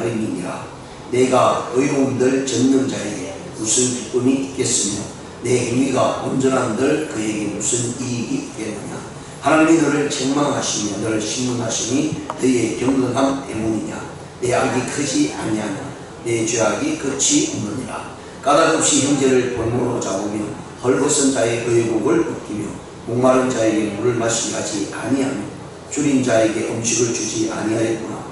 나름이니라. 내가 의로움들 젓는 자에게 무슨 기쁨이 있겠으며 내 행위가 온전한들 그에게 무슨 이익이 있겠느냐. 하나님이 너를 책망하시며 너를 신문하시니 너희의 경건함 때문이냐. 내 악이 크지 아니하냐. 내 죄악이 끝이 없느니라. 까닭 없이 형제를 볼모로 잡으며 헐벗은 자의 의복을 벗기며 목마른 자에게 물을 마시게 하지 아니하며 줄인 자에게 음식을 주지 아니하였구나.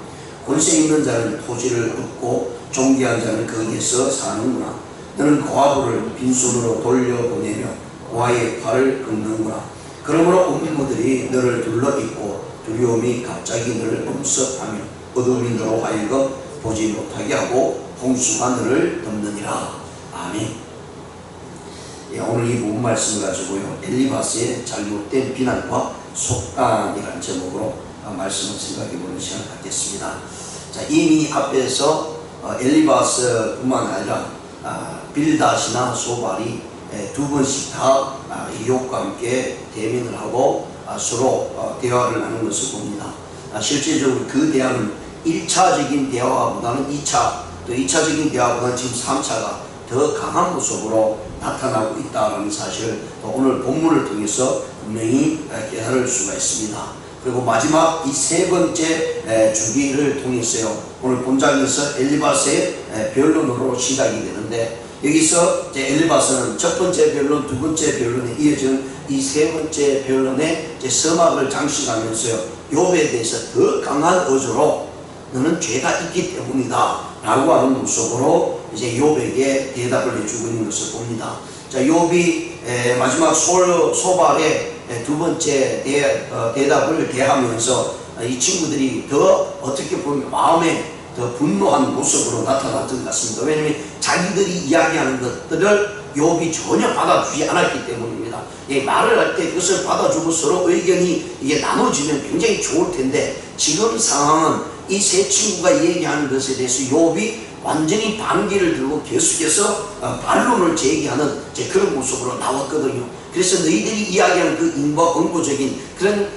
권세 있는 자는 토지를 얻고 존귀한 자는 거기에서 사는구나. 너는 고아부를 빈손으로 돌려보내며 고아의 팔을 긁는구나. 그러므로 온부들이 너를 둘러있고 두려움이 갑자기 너를 엄습하며 어둠이 너로 하여금 보지 못하게 하고 홍수가 너를 덮느니라. 아멘. 오늘 이 본 말씀을 가지고요, 엘리바스의 잘못된 비난과 속단이라는 제목으로 말씀을 생각해보는 시간을 갖겠습니다. 자, 이미 앞에서 엘리바스뿐만 아니라 빌닷이나 소발이 두 번씩 다 이욥과 함께 대면을 하고 서로 대화를 나눈 것을 봅니다. 실제적으로 그 대화는 1차적인 대화보다는 2차, 또 2차적인 대화보다는 지금 3차가 더 강한 모습으로 나타나고 있다는 사실을 오늘 본문을 통해서 분명히 깨달을 수가 있습니다. 그리고 마지막 이 세 번째 주기를 통해서요, 오늘 본장에서 엘리바스의 변론으로 시작이 되는데, 여기서 엘리바스는 첫 번째 변론, 두 번째 변론에 이어지는 이 세 번째 변론에 서막을 장식하면서요, 욥에 대해서 더 강한 어조로 너는 죄가 있기 때문이다 라고 하는 모습으로 이제 욥에게 대답을 해주고 있는 것을 봅니다. 자, 욥이 마지막 소발의 두 번째 대답을 대하면서 이 친구들이 더 어떻게 보면 마음에 더 분노한 모습으로 나타났던 것 같습니다. 왜냐하면 자기들이 이야기하는 것들을 욥이 전혀 받아주지 않았기 때문입니다. 말을 할 때 그것을 받아주고 서로 의견이 이게 나눠지면 굉장히 좋을 텐데, 지금 상황은 이 세 친구가 얘기하는 것에 대해서 욥이 완전히 반기를 들고 계속해서 반론을 제기하는 그런 모습으로 나왔거든요. 그래서 너희들이 이야기하는 그 인과응보적인 그런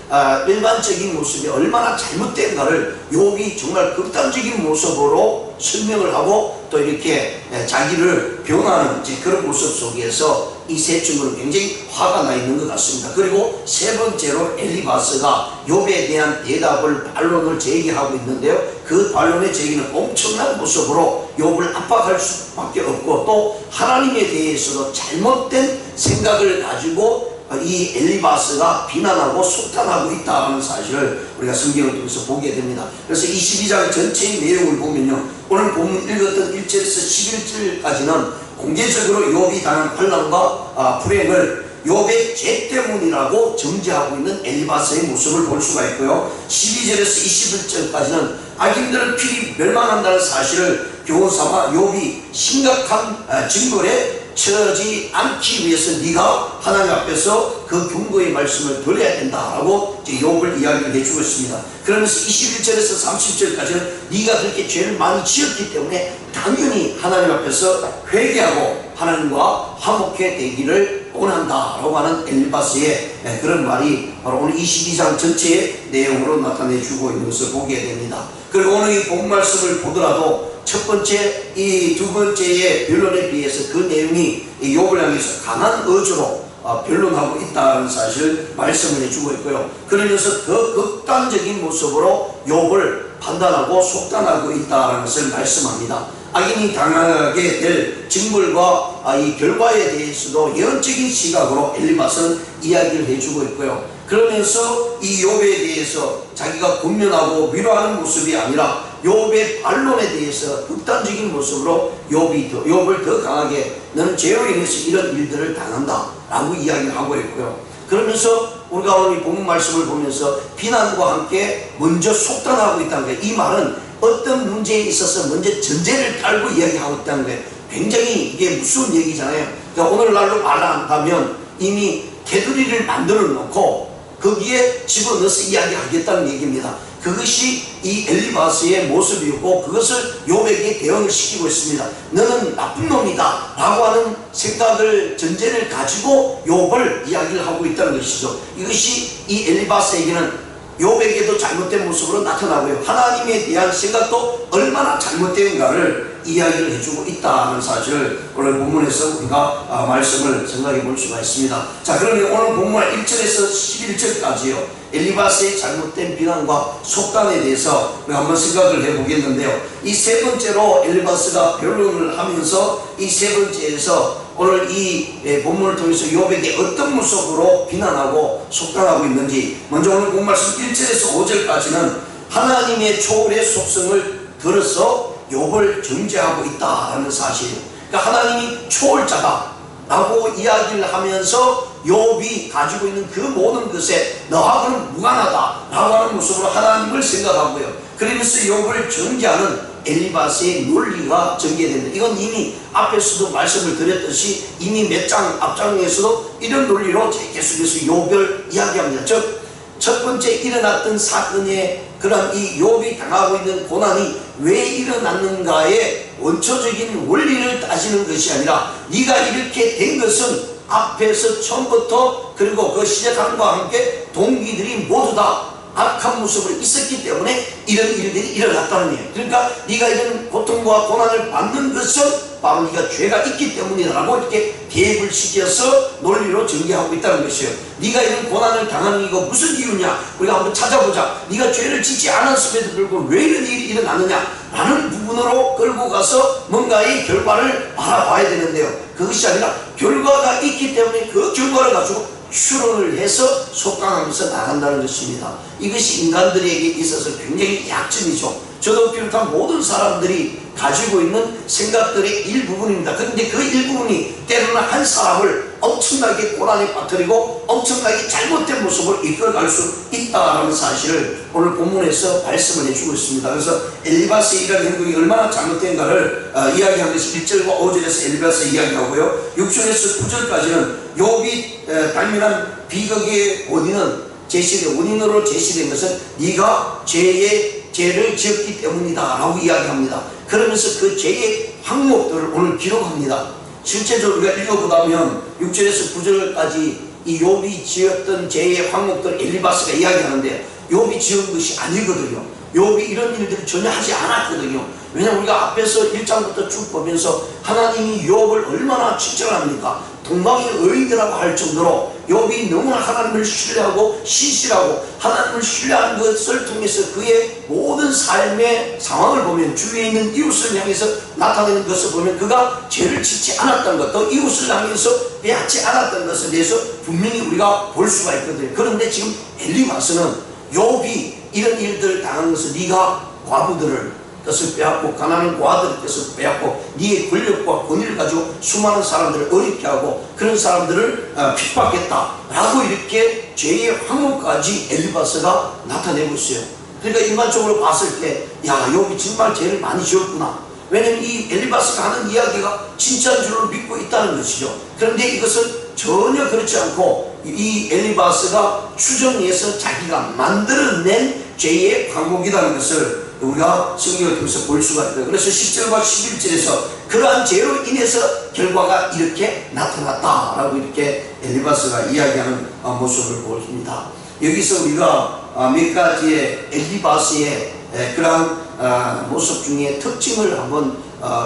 일반적인 모습이 얼마나 잘못된가를 욥이 정말 극단적인 모습으로 설명을 하고 또 이렇게 자기를 변화하는 그런 모습 속에서 이 세 친구는 굉장히 화가 나 있는 것 같습니다. 그리고 세 번째로 엘리바스가 욥에 대한 대답을 반론을 제기하고 있는데요, 그 반론의 제기는 엄청난 모습으로 욥을 압박할 수밖에 없고, 또 하나님에 대해서도 잘못된 생각을 가지고 이 엘리바스가 비난하고 속단하고 있다는 사실을 우리가 성경을 통해서 보게 됩니다. 그래서 22장 전체의 내용을 보면요, 오늘 본문 읽었던 1절에서 11절까지는 공개적으로 욥이 당한 환난과 불행을 욥의 죄 때문이라고 정죄하고 있는 엘리바스의 모습을 볼 수가 있고요, 12절에서 21절까지는 악인들은 필히 멸망한다는 사실을 교훈삼아 욥이 심각한 징벌에 처하지 않기 위해서 네가 하나님 앞에서 그 경고의 말씀을 들어야 된다라고 욥을 이야기를 해주고 있습니다. 그러면서 21절에서 30절까지는 네가 그렇게 죄를 많이 지었기 때문에 당연히 하나님 앞에서 회개하고 하나님과 화목해 되기를 원한다라고 하는 엘리바스의 그런 말이 바로 오늘 22장 전체의 내용으로 나타내주고 있는 것을 보게 됩니다. 그리고 오늘 이 본 말씀을 보더라도 첫 번째, 이 두 번째의 변론에 비해서 그 내용이 욥을 향해서 강한 어조로 변론하고 있다는 사실을 말씀을 해주고 있고요, 그러면서 더 극단적인 모습으로 욥을 판단하고 속단하고 있다는 것을 말씀합니다. 악인이 당하게 될 징벌과 이 결과에 대해서도 예언적인 시각으로 엘리바스는 이야기를 해주고 있고요, 그러면서 이 욥에 대해서 자기가 권면하고 위로하는 모습이 아니라 욥의 반론에 대해서 극단적인 모습으로 욥을 더 강하게 너는 죄로 인해서 이런 일들을 당한다 라고 이야기를 하고 있고요, 그러면서 우리가 오늘 본문 말씀을 보면서 비난과 함께 먼저 속단하고 있다는 거예요. 이 말은 어떤 문제에 있어서 먼저 전제를 깔고 이야기하고 있다는 거예요. 굉장히 이게 무서운 얘기잖아요. 그러니까 오늘날로 말한다면 이미 테두리를 만들어 놓고 거기에 집어넣어서 이야기하겠다는 얘기입니다. 그것이 이 엘리바스의 모습이었고, 그것을 욥에게 대응을 시키고 있습니다. 너는 나쁜 놈이다 라고 하는 생각을 전제를 가지고 욥을 이야기를 하고 있다는 것이죠. 이것이 이 엘리바스에게는 욥에게도 잘못된 모습으로 나타나고요. 하나님에 대한 생각도 얼마나 잘못된가를 이야기를 해주고 있다는 사실을 오늘 본문에서 우리가 말씀을 생각해 볼 수가 있습니다. 자, 그러면 오늘 본문 1절에서 11절까지요. 엘리바스의 잘못된 비난과 속단에 대해서 우리가 한번 생각을 해보겠는데요. 이 세 번째로 엘리바스가 변론을 하면서 이 세 번째에서 오늘 이 본문을 통해서 욥에게 어떤 모습으로 비난하고 속단하고 있는지, 먼저 오늘 본 말씀 1절에서 5절까지는 하나님의 초월의 속성을 들어서 욥을 정죄하고 있다는 사실. 그러니까 하나님이 초월자다 라고 이야기를 하면서 욥이 가지고 있는 그 모든 것에 너하고는 무관하다 라고 하는 모습으로 하나님을 생각하고요. 그러면서 욥을 정죄하는 엘리바스의 논리가 전개된다. 이건 이미 앞에서도 말씀을 드렸듯이 이미 몇 장 앞장에서도 이런 논리로 계속해서 욥을 이야기합니다. 즉, 첫 번째 일어났던 사건의 그런 이 욥이 당하고 있는 고난이 왜 일어났는가의 원초적인 원리를 따지는 것이 아니라 네가 이렇게 된 것은 앞에서 처음부터 그리고 그 시작함과 함께 동기들이 모두 다 악한 모습으로 있었기 때문에 이런 일들이 일어났다는 거예요. 그러니까 네가 이런 고통과 고난을 받는 것은 바로 네가 죄가 있기 때문이라고 이렇게 대입을 시켜서 논리로 전개하고 있다는 것이에요. 네가 이런 고난을 당하는 이유가 무슨 이유냐, 우리가 한번 찾아보자. 네가 죄를 짓지 않았음에도 불구하고 왜 이런 일이 일어나느냐 라는 부분으로 끌고 가서 뭔가의 결과를 알아봐야 되는데요. 그것이 아니라 결과가 있기 때문에 그 결과를 가지고 추론을 해서 속강하면서 나간다는 것입니다. 이것이 인간들에게 있어서 굉장히 약점이죠. 저도 비롯한 모든 사람들이 가지고 있는 생각들의 일부분입니다. 그런데 그 일부분이 때로는 한 사람을 엄청나게 고난에 빠뜨리고 엄청나게 잘못된 모습을 이끌어갈 수 있다는 사실을 오늘 본문에서 말씀을 해주고 있습니다. 그래서 엘리바스의 이런 행동이 얼마나 잘못된가를 이야기하면서 1절과 5절에서 엘리바스 이야기하고요. 6절에서 9절까지는 욥이 당면한 비극의 원인으로 제시된 것은 네가 죄를 지었기 때문이다 라고 이야기합니다. 그러면서 그 죄의 항목들을 오늘 기록합니다. 실제적으로 우리가 읽어보다면 6절에서 9절까지 이 욥이 지었던 죄의 항목들을 엘리바스가 이야기하는데 욥이 지은 것이 아니거든요. 욥이 이런 일들을 전혀 하지 않았거든요. 왜냐하면 우리가 앞에서 1장부터 쭉 보면서 하나님이 욥을 얼마나 칭찬합니까? 동방의 의인이라고 할 정도로 욥이 너무나 하나님을 신뢰하고 신실하고 하나님을 신뢰하는 것을 통해서 그의 모든 삶의 상황을 보면 주위에 있는 이웃을 향해서 나타내는 것을 보면 그가 죄를 짓지 않았던 것, 또 이웃을 향해서 빼앗지 않았던 것에 대해서 분명히 우리가 볼 수가 있거든요. 그런데 지금 엘리바스는 욥이 이런 일들을 당한 것을 네가 과부들을 뜻을 빼앗고 가난한 고아들의 뜻을 빼앗고 네의 권력과 권위를 가지고 수많은 사람들을 어렵게 하고 그런 사람들을 핍박했다 라고 이렇게 죄의 항목까지 엘리바스가 나타내고 있어요. 그러니까 일반적으로 봤을 때 야, 욥이 정말 죄를 많이 지었구나. 왜냐하면 이 엘리바스가 하는 이야기가 진짜인 줄로 믿고 있다는 것이죠. 그런데 이것은 전혀 그렇지 않고 이 엘리바스가 추정해서 자기가 만들어낸 죄의 항목이라는 것을 우리가 성경을 통해서 볼 수가 있고요. 그래서 10절과 11절에서 그러한 죄로 인해서 결과가 이렇게 나타났다라고 이렇게 엘리바스가 이야기하는 모습을 보입니다. 여기서 우리가 몇 가지의 엘리바스의 그러한 모습 중에 특징을 한번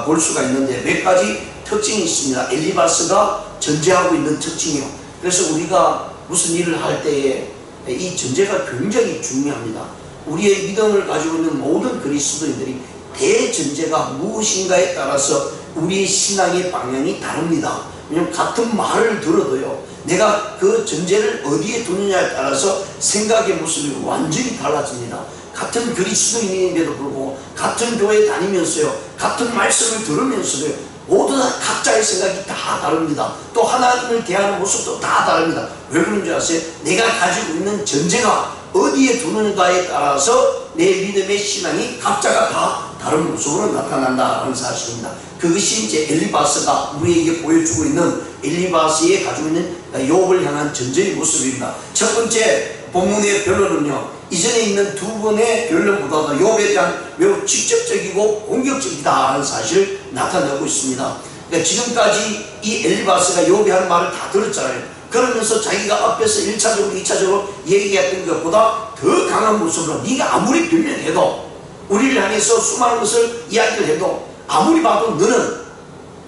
볼 수가 있는데 몇 가지 특징이 있습니다. 엘리바스가 전제하고 있는 특징이요. 그래서 우리가 무슨 일을 할 때에 이 전제가 굉장히 중요합니다. 우리의 믿음을 가지고 있는 모든 그리스도인들이 대전제가 무엇인가에 따라서 우리의 신앙의 방향이 다릅니다. 왜냐하면 같은 말을 들어도요, 내가 그 전제를 어디에 두느냐에 따라서 생각의 모습이 완전히 달라집니다. 같은 그리스도인인데도 불구하고 같은 교회 다니면서요, 같은 말씀을 들으면서도요, 모두 다 각자의 생각이 다 다릅니다. 또 하나님을 대하는 모습도 다 다릅니다. 왜 그런 줄 아세요? 내가 가지고 있는 전제가 어디에 두는가에 따라서 내 믿음의 신앙이 각자가 다 다른 모습으로 나타난다는 사실입니다. 그것이 이제 엘리바스가 우리에게 보여주고 있는 엘리바스의 가지고 있는 욥을 향한 전제의 모습입니다. 첫 번째 본문의 변론은요, 이전에 있는 두 번의 변론보다도 욥에 대한 매우 직접적이고 공격적이다라는 사실을 나타내고 있습니다. 그러니까 지금까지 이 엘리바스가 욥이 하는 말을 다 들었잖아요. 그러면서 자기가 앞에서 1차적으로 2차적으로 얘기했던 것보다 더 강한 모습으로 네가 아무리 변명해도 우리를 향해서 수많은 것을 이야기를 해도 아무리 봐도 너는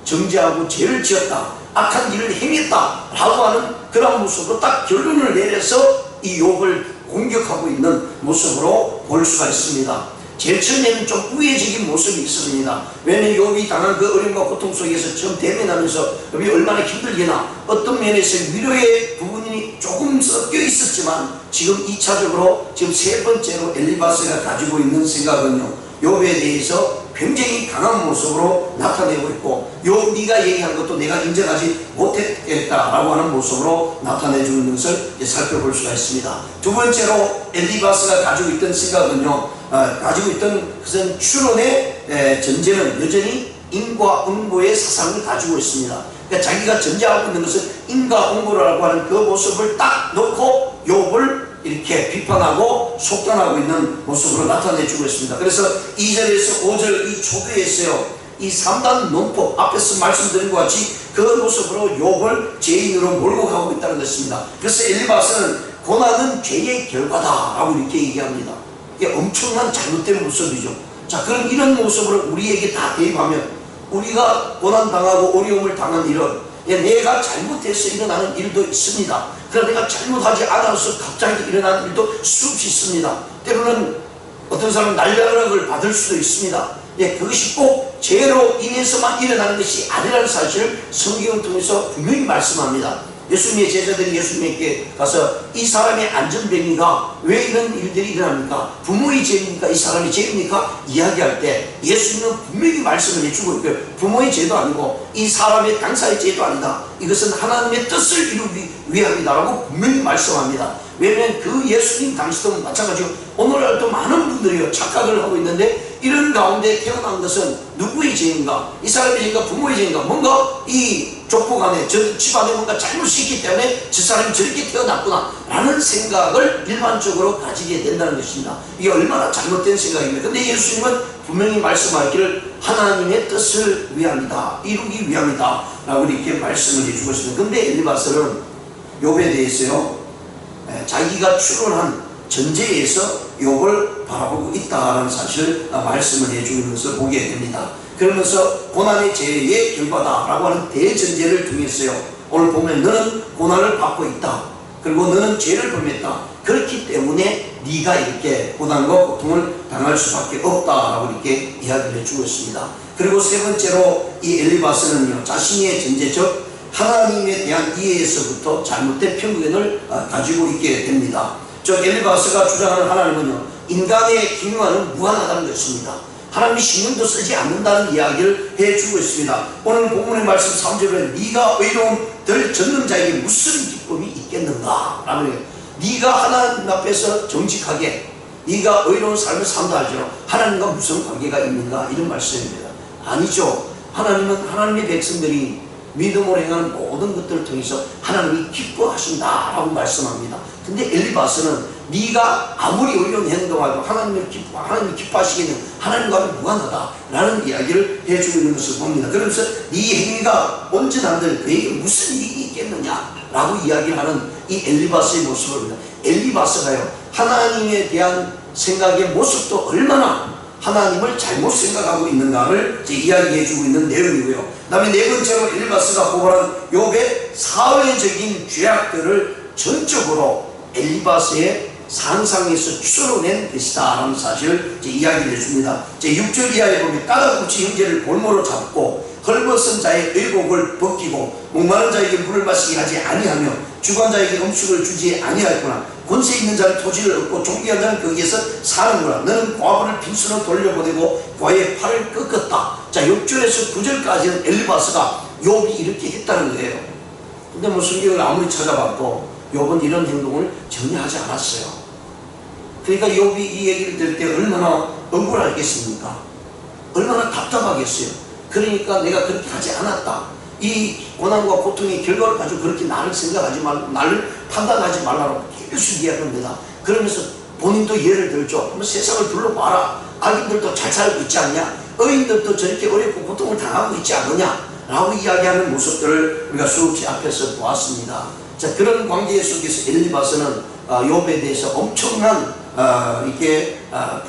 정죄하고 죄를 지었다, 악한 일을 행했다 라고 하는 그런 모습으로 딱 결론을 내려서 이 욥을 공격하고 있는 모습으로 볼 수가 있습니다. 제일 처음에는 좀 우회적인 모습이 있었습니다. 왜냐하면 욥이 당한 그 어려움과 고통 속에서 처음 대면하면서 욥이 얼마나 힘들게나 어떤 면에서 위로의 부분이 조금 섞여 있었지만 지금 2차적으로 지금 세 번째로 엘리바스가 가지고 있는 생각은요, 욥에 대해서 굉장히 강한 모습으로 나타내고 있고, 욥 네가 얘기한 것도 내가 인정하지 못했겠다라고 하는 모습으로 나타내주고 있는 것을 살펴볼 수가 있습니다. 두 번째로 엘리바스가 가지고 있던 생각은요, 가지고 있던 그런 추론의 전제는 여전히 인과응보의 사상을 가지고 있습니다. 그러니까 자기가 전제하고 있는 것은 인과응보라고 하는 그 모습을 딱 놓고 욥을 이렇게 비판하고 속단하고 있는 모습으로 나타내주고 있습니다. 그래서 2절에서 5절 이 초대에서요, 이 3단 논법 앞에서 말씀드린 것 같이 그 모습으로 욥을 죄인으로 몰고 가고 있다는 것입니다. 그래서 엘리바스는 고난은 죄의 결과다라고 이렇게 얘기합니다. 이게 엄청난 잘못된 모습이죠. 자, 그럼 이런 모습으로 우리에게 다 대입하면 우리가 고난당하고 어려움을 당한 일은 내가 잘못해서 일어나는 일도 있습니다. 그러나 내가 잘못하지 않아서 갑자기 일어나는 일도 수없이 있습니다. 때로는 어떤 사람은 날벼락을 받을 수도 있습니다. 그것이 꼭 죄로 인해서만 일어나는 것이 아니라는 사실을 성경을 통해서 분명히 말씀합니다. 예수님의 제자들이 예수님께 가서 이 사람의 안전병이가 왜 이런 일들이 일어납니까? 부모의 죄입니까? 이 사람의 죄입니까? 이야기할 때 예수님은 분명히 말씀을 해주고 있고요. 부모의 죄도 아니고 이 사람의 당사의 죄도 아니다. 이것은 하나님의 뜻을 이루기 위함이다라고 분명히 말씀합니다. 왜냐하면 그 예수님 당시도 마찬가지고 오늘날도 많은 분들이 착각을 하고 있는데, 이런 가운데 태어난 것은 누구의 죄인가? 이 사람의 죄인가? 부모의 죄인가? 뭔가 이 족보 간에 저 집안에 뭔가 잘못이 있기 때문에 저 사람이 저렇게 태어났구나 라는 생각을 일반적으로 가지게 된다는 것입니다. 이게 얼마나 잘못된 생각입니다. 근데 예수님은 분명히 말씀하기를 하나님의 뜻을 위함이다, 이루기 위함이다 라고 이렇게 말씀을 해주고 있습니다. 근데 엘리바스는 욥에 대해서요, 자기가 추론한 전제에서 욥을 바라보고 있다라는 사실을 말씀을 해주는 것을 보게 됩니다. 그러면서 고난의 죄의 결과다라고 하는 대전제를 통해서요, 오늘 보면 너는 고난을 받고 있다, 그리고 너는 죄를 범했다, 그렇기 때문에 네가 이렇게 고난과 고통을 당할 수밖에 없다라고 이렇게 이야기를 해주고 있습니다. 그리고 세 번째로 이 엘리바스는요, 자신의 전제, 즉 하나님에 대한 이해에서부터 잘못된 편견을 가지고 있게 됩니다. 즉 엘리바스가 주장하는 하나님은요, 인간의 기능과는 무한하다는 것입니다. 하나님이 신경도 쓰지 않는다는 이야기를 해주고 있습니다. 오늘 본문의 말씀 3절에 네가 의로운 덜 젖는 자에게 무슨 기쁨이 있겠는가 라는 거예요. 네가 하나님 앞에서 정직하게 네가 의로운 삶을 산다 하죠. 하나님과 무슨 관계가 있는가, 이런 말씀입니다. 아니죠. 하나님은 하나님의 백성들이 믿음으로 행하는 모든 것들을 통해서 하나님이 기뻐하신다라고 말씀합니다. 근데 엘리바스는 네가 아무리 의로운 행동하고 하나님이 기뻐하시기는 하나님과는 무관하다라는 이야기를 해주고 있는 것을 봅니다. 그러면서 네 행위가 온전한들 그에게 무슨 이익이 있겠느냐라고 이야기를 하는 이 엘리바스의 모습을 봅니다. 엘리바스가요, 하나님에 대한 생각의 모습도 얼마나 하나님을 잘못 생각하고 있는가를 이야기해주고 있는 내용이고요. 그 다음에 네 번째로 엘리바스가 고발한 욥의 사회적인 죄악들을 전적으로 엘리바스의 상상에서 추론낸 것이다 라는 사실을 이야기를 해줍니다. 6절 이하에 보면 까닭없이 형제를 볼모로 잡고 헐벗은 자의 의복을 벗기고 목마른 자에게 물을 마시게 하지 아니하며 주관자에게 음식을 주지 아니하였구나. 권세 있는 자는 토지를 얻고 존귀한 자는 거기에서 사는구나. 너는 과부를 빈손으로 돌려보내고 과의 팔을 꺾었다. 자, 6절에서 9절까지는 엘리바스가 욥이 이렇게 했다는 거예요. 근데 뭐 성경을 아무리 찾아봐도 욥은 이런 행동을 전혀 하지 않았어요. 그러니까 욥이 이 얘기를 들을 때 얼마나 억울하겠습니까? 얼마나 답답하겠어요. 그러니까 내가 그렇게 하지 않았다, 이 고난과 고통의 결과를 가지고 그렇게 나를 생각하지 말고 나를 판단하지 말라고 계속 이야기합니다. 그러면서 본인도 예를 들죠. 한번 세상을 둘러봐라. 아기들도 잘 살고 있지 않냐? 어린들도 저렇게 어렵고 고통을 당하고 있지 않느냐? 라고 이야기하는 모습들을 우리가 수없이 앞에서 보았습니다. 자, 그런 관계 속에서 엘리바스는 욥에 대해서 엄청난 이렇게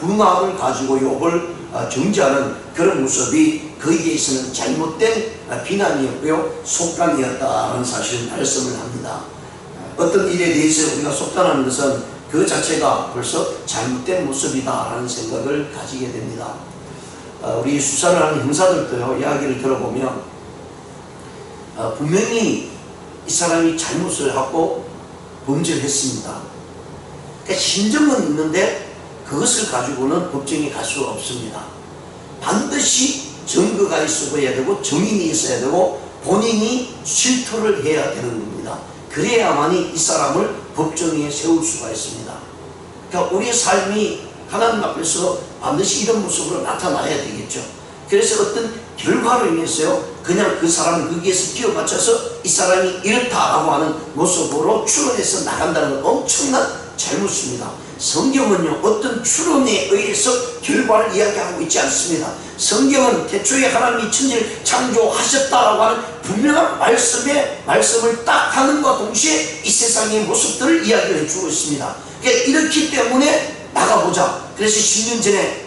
분함을 가지고 욥을 정죄하는 그런 모습이 그에게 있어서는 잘못된 비난이었고요, 속단이었다는 사실을 말씀을 합니다. 어떤 일에 대해서 우리가 속단하는 것은 그 자체가 벌써 잘못된 모습이다라는 생각을 가지게 됩니다. 우리 수사를 하는 형사들도요, 이야기를 들어보면 분명히 이 사람이 잘못을 하고 범죄를 했습니다. 그러니까 심정은 있는데 그것을 가지고는 법정에 갈 수가 없습니다. 반드시 증거가 있어야 되고 정인이 있어야 되고 본인이 실토를 해야 되는 겁니다. 그래야만이 이 사람을 법정에 세울 수가 있습니다. 그러니까 우리의 삶이 하나님 앞에서 반드시 이런 모습으로 나타나야 되겠죠. 그래서 어떤 결과로 인해서요, 그냥 그 사람을 거기에서 끼워 맞춰서 이 사람이 이렇다라고 하는 모습으로 추론해서 나간다는 건 엄청난 잘못입니다. 성경은요, 어떤 추론에 의해서 결과를 이야기하고 있지 않습니다. 성경은 태초에 하나님이 천지를 창조하셨다라고 하는 분명한 말씀을 딱 하는과 동시에 이 세상의 모습들을 이야기를 해주고 있습니다. 그러니까 이렇기 때문에 나가보자. 그래서 10년 전에,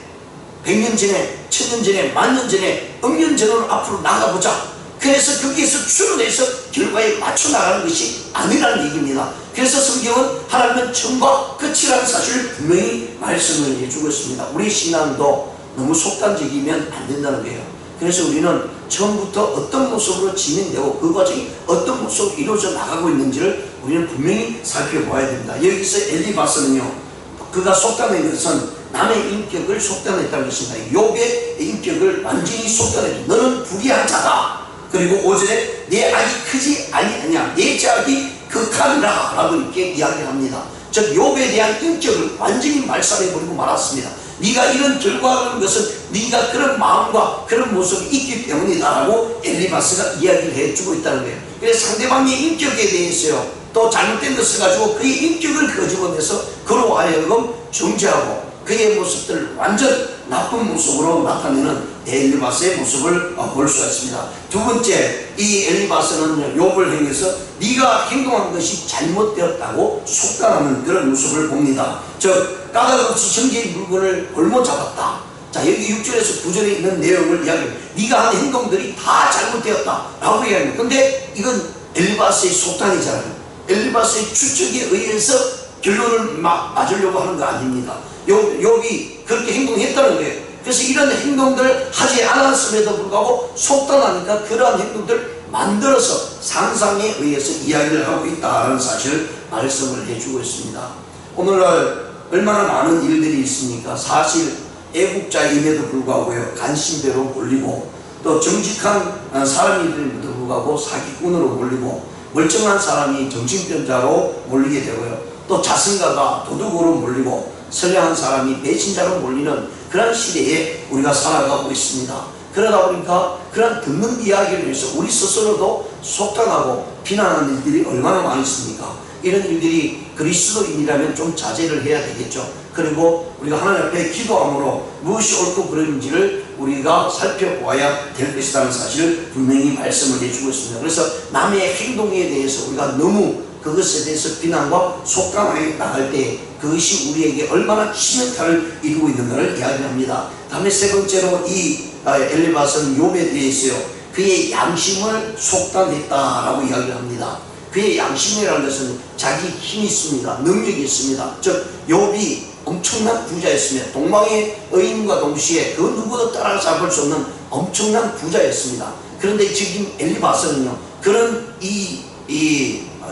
100년 전에, 1000년 전에, 만년 전에, 억년 전으로 앞으로 나가보자. 그래서 거기에서 추론해서 결과에 맞춰 나가는 것이 아니라는 얘기입니다. 그래서 성경은 하나님은 처음과 끝이라는 사실을 분명히 말씀을 해주고 있습니다. 우리 신앙도 너무 속단적이면 안 된다는 거예요. 그래서 우리는 처음부터 어떤 모습으로 진행되고 그 과정이 어떤 모습으로 이루어져 나가고 있는지를 우리는 분명히 살펴봐야 됩니다. 여기서 엘리바스는요, 그가 속단한 것은 남의 인격을 속단했다는 것입니다. 욥의 인격을 완전히 속단했다. 너는 불의한 자다. 그리고 5절에 내 악이 크지 아니하냐, 내 죄악이 극하니라 라고 이렇게 이야기합니다. 즉 욥에 대한 인격을 완전히 말살해버리고 말았습니다. 네가 이런 결과라는 것은 네가 그런 마음과 그런 모습이 있기 때문이다 라고 엘리바스가 이야기를 해주고 있다는 거예요. 그래서 상대방의 인격에 대해서요, 또 잘못된 것을 가지고 그의 인격을 거집어내서 그로 하여금 정죄하고 그의 모습들을 완전 나쁜 모습으로 나타내는 엘리바스의 모습을 볼 수가 있습니다. 두 번째, 이 엘리바스는 욥을 향해서 네가 행동한 것이 잘못되었다고 속단하는 그런 모습을 봅니다. 즉 까닭 없이 정제의 물건을 홀못 잡았다. 자, 여기 6절에서 9절에 있는 내용을 이야기합니다. 네가 한 행동들이 다 잘못되었다 라고 이야기합니다. 근데 이건 엘리바스의 속단이잖아요. 엘리바스의 추측에 의해서 결론을 맞으려고 하는 거 아닙니다. 욥이 그렇게 행동했다는 거예요. 그래서 이런 행동들을 하지 않았음에도 불구하고 속단하니까 그러한 행동들을 만들어서 상상에 의해서 이야기를 하고 있다는 사실을 말씀을 해주고 있습니다. 오늘날 얼마나 많은 일들이 있습니까? 사실 애국자임에도 불구하고요, 간신배로 몰리고 또 정직한 사람임에도 불구하고 사기꾼으로 몰리고 멀쩡한 사람이 정신병자로 몰리게 되고요, 또 자선가가 도둑으로 몰리고 선량한 사람이 배신자로 몰리는 그런 시대에 우리가 살아가고 있습니다. 그러다 보니까 그런 듣는 이야기를 위해서 우리 스스로도 속단하고 비난하는 일들이 얼마나 많이 있습니까? 이런 일들이 그리스도인이라면 좀 자제를 해야 되겠죠. 그리고 우리가 하나님 앞에 기도함으로 무엇이 옳고 그른지를 우리가 살펴보아야 될 것이라는 사실을 분명히 말씀을 해주고 있습니다. 그래서 남의 행동에 대해서 우리가 너무 그것에 대해서 비난과 속단하게 나갈 때 그것이 우리에게 얼마나 치명타를 이루고 있는가를 이야기합니다. 다음에 세 번째로 이 엘리바스는 욥에 대해서요, 그의 양심을 속단했다라고 이야기를 합니다. 그의 양심이라는 것은 자기 힘이 있습니다. 능력이 있습니다. 즉 욥이 엄청난 부자였습니다. 동방의 의인과 동시에 그 누구도 따라잡을 수 없는 엄청난 부자였습니다. 그런데 지금 엘리바스는요, 그런 이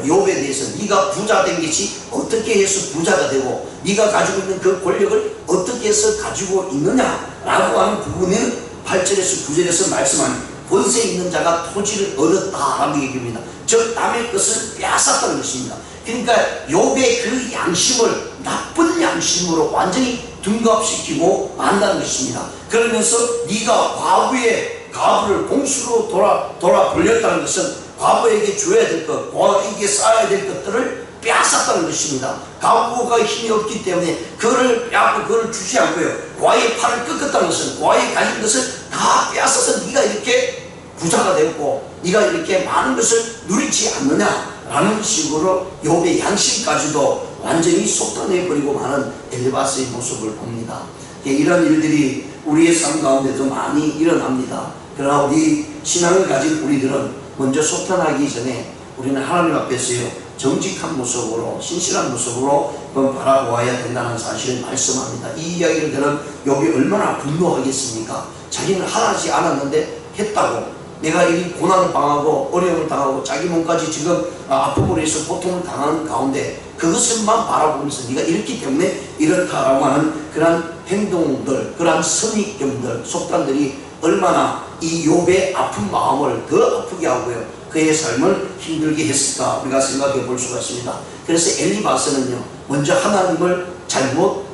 욥에 대해서 네가 부자 된 것이 어떻게 해서 부자가 되고 네가 가지고 있는 그 권력을 어떻게 해서 가지고 있느냐라고 하는 부분을 8절에서 9절에서 말씀하는 권세 있는 자가 토지를 얻었다라고 얘기합니다. 즉 남의 것을 빼앗았다는 것입니다. 그러니까 욥의 그 양심을 나쁜 양심으로 완전히 둔갑시키고 만다는 것입니다. 그러면서 네가 과부의 가부를 공수로 돌아 돌렸다는 것은 과부에게 줘야 될 것, 과부에게 쌓아야 될 것들을 빼앗았다는 것입니다. 과부가 힘이 없기 때문에 그거를 빼앗고 그거를 주지 않고요, 과의 팔을 꺾었다는 것은 과의 가진 것을 다 빼앗아서 네가 이렇게 부자가 되었고 네가 이렇게 많은 것을 누리지 않느냐 라는 식으로 욥의 양심까지도 완전히 속단해버리고 마는 엘리바스의 모습을 봅니다. 이런 일들이 우리의 삶 가운데도 많이 일어납니다. 그러나 우리 신앙을 가진 우리들은 먼저 속단하기 전에 우리는 하나님 앞에서요 정직한 모습으로 신실한 모습으로 바라보아야 된다는 사실을 말씀합니다. 이 이야기를 들은 욥이 얼마나 분노하겠습니까? 자기는 하지 않았는데 했다고, 내가 이 고난을 당하고 어려움을 당하고 자기 몸까지 지금 아픔으로 해서 고통을 당하는 가운데 그것을만 바라보면서 네가 이렇기 때문에 이렇다라고 하는 그러한 행동들, 그러한 선입견들, 속단들이 얼마나 이 욥의 아픈 마음을 더 아프게 하고요 그의 삶을 힘들게 했을까 우리가 생각해 볼 수가 있습니다. 그래서 엘리바스는요 먼저 하나님을 잘못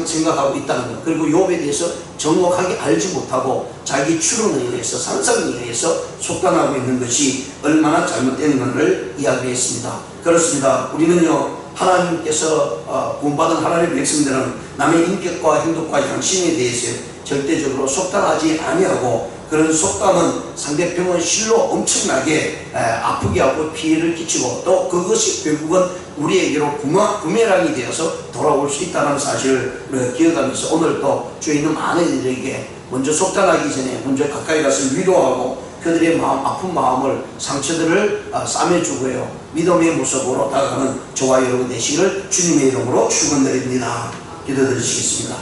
생각하고 있다는 것, 그리고 욥에 대해서 정확하게 알지 못하고 자기 추론에 의해서 상상에 의해서 속단하고 있는 것이 얼마나 잘못된 것을 이야기했습니다. 그렇습니다. 우리는요 하나님께서 구원받은 하나님의 백성들은 남의 인격과 행동과 양심에 대해서 절대적으로 속단하지 아니하고, 그런 속담은 상대편의 실로 엄청나게 아프게 하고 피해를 끼치고 또 그것이 결국은 우리에게로 부메랑이 되어서 돌아올 수 있다는 사실을 기억하면서 오늘 또 주에 있는 많은 이들에게 먼저 속단하기 전에 먼저 가까이 가서 위로하고 그들의 마음, 아픈 마음을, 상처들을 싸매주고요 믿음의 모습으로 다가가는 저와 여러분 되시기를 주님의 이름으로 축원드립니다. 기도드리시겠습니다.